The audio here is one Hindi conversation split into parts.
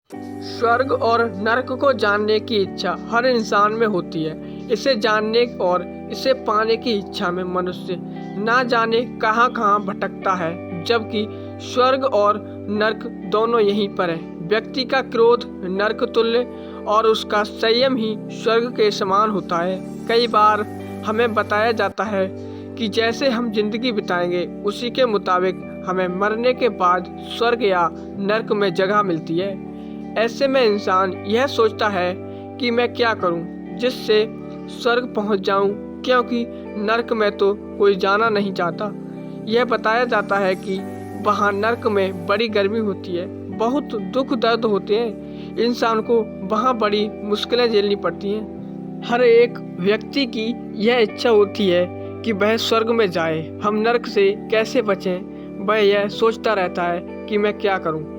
स्वर्ग और नर्क को जानने की इच्छा हर इंसान में होती है। इसे जानने और इसे पाने की इच्छा में मनुष्य ना जाने कहाँ कहाँ भटकता है, जबकि स्वर्ग और नर्क दोनों यहीं पर है। व्यक्ति का क्रोध नर्क तुल्य और उसका संयम ही स्वर्ग के समान होता है। कई बार हमें बताया जाता है कि जैसे हम जिंदगी बिताएंगे उसी के मुताबिक हमें मरने के बाद स्वर्ग या नर्क में जगह मिलती है। ऐसे में इंसान यह सोचता है कि मैं क्या करूं जिससे स्वर्ग पहुंच जाऊं, क्योंकि नर्क में तो कोई जाना नहीं चाहता। यह बताया जाता है कि वहां नर्क में बड़ी गर्मी होती है, बहुत दुख दर्द होते हैं, इंसान को वहां बड़ी मुश्किलें झेलनी पड़ती हैं। हर एक व्यक्ति की यह इच्छा होती है कि वह स्वर्ग में जाए, हम नर्क से कैसे बचें। वह यह सोचता रहता है कि मैं क्या करूं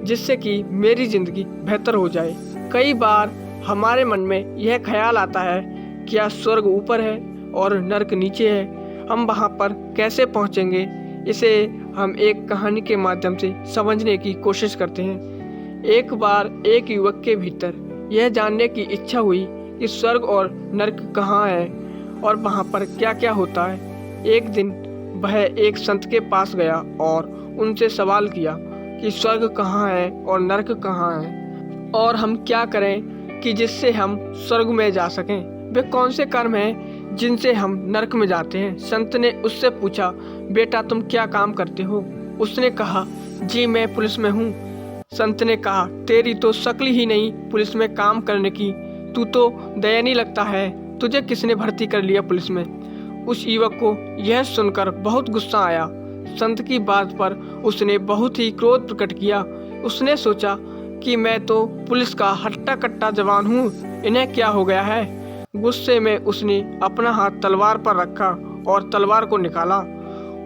जिससे कि मेरी ज़िंदगी बेहतर हो जाए। कई बार हमारे मन में यह ख्याल आता है कि क्या स्वर्ग ऊपर है और नर्क नीचे है, हम वहाँ पर कैसे पहुँचेंगे। इसे हम एक कहानी के माध्यम से समझने की कोशिश करते हैं। एक बार एक युवक के भीतर यह जानने की इच्छा हुई कि स्वर्ग और नर्क कहाँ है और वहाँ पर क्या क्या होता है। एक दिन वह एक संत के पास गया और उनसे सवाल किया कि स्वर्ग कहाँ है और नर्क कहाँ है, और हम क्या करें कि जिससे हम स्वर्ग में जा सकें। वे कौन से कर्म हैं जिनसे हम नर्क में जाते हैं। संत ने उससे पूछा, बेटा तुम क्या काम करते हो। उसने कहा, जी मैं पुलिस में हूँ। संत ने कहा, तेरी तो शक्ल ही नहीं पुलिस में काम करने की, तू तो दयनीय लगता है, तुझे किसने भर्ती कर लिया पुलिस में। उस युवक को यह सुनकर बहुत गुस्सा आया। संत की बात पर उसने बहुत ही क्रोध प्रकट किया। उसने सोचा कि मैं तो पुलिस का हट्टा कट्टा जवान हूँ, इन्हें क्या हो गया है। गुस्से में उसने अपना हाथ तलवार पर रखा और तलवार को निकाला।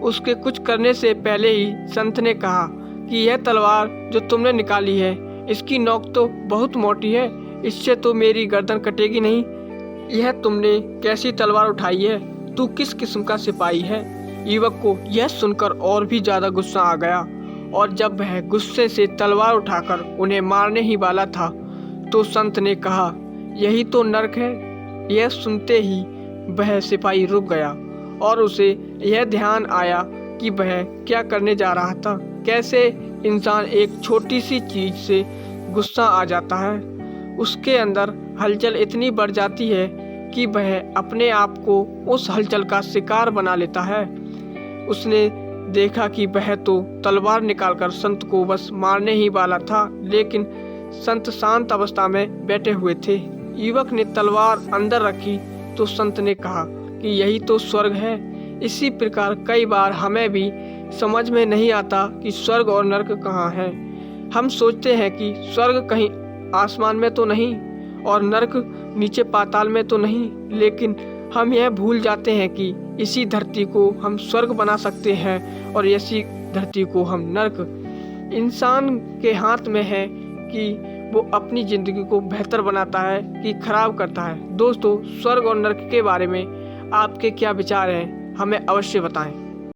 उसके कुछ करने से पहले ही संत ने कहा कि यह तलवार जो तुमने निकाली है, इसकी नोक तो बहुत मोटी है, इससे तो मेरी गर्दन कटेगी नहीं। यह तुमने कैसी तलवार उठाई है, तू किस किस्म का सिपाही है। युवक को यह सुनकर और भी ज्यादा गुस्सा आ गया, और जब वह गुस्से से तलवार उठाकर उन्हें मारने ही वाला था तो संत ने कहा, यही तो नर्क है। यह सुनते ही वह सिपाही रुक गया और उसे यह ध्यान आया कि वह क्या करने जा रहा था। कैसे इंसान एक छोटी सी चीज से गुस्सा आ जाता है, उसके अंदर हलचल इतनी बढ़ जाती है कि वह अपने आप को उस हलचल का शिकार बना लेता है। उसने देखा कि वह तो तलवार निकालकर संत को बस मारने ही वाला था, लेकिन संत शांत अवस्था में बैठे हुए थे। युवक ने तलवार अंदर रखी तो संत ने कहा कि यही तो स्वर्ग है। इसी प्रकार कई बार हमें भी समझ में नहीं आता कि स्वर्ग और नर्क कहाँ है। हम सोचते हैं कि स्वर्ग कहीं आसमान में तो नहीं और नर्क नीचे पाताल में तो नहीं, लेकिन हम यह भूल जाते हैं कि इसी धरती को हम स्वर्ग बना सकते हैं और इसी धरती को हम नर्क। इंसान के हाथ में है कि वो अपनी ज़िंदगी को बेहतर बनाता है कि खराब करता है। दोस्तों, स्वर्ग और नर्क के बारे में आपके क्या विचार हैं, हमें अवश्य बताएं।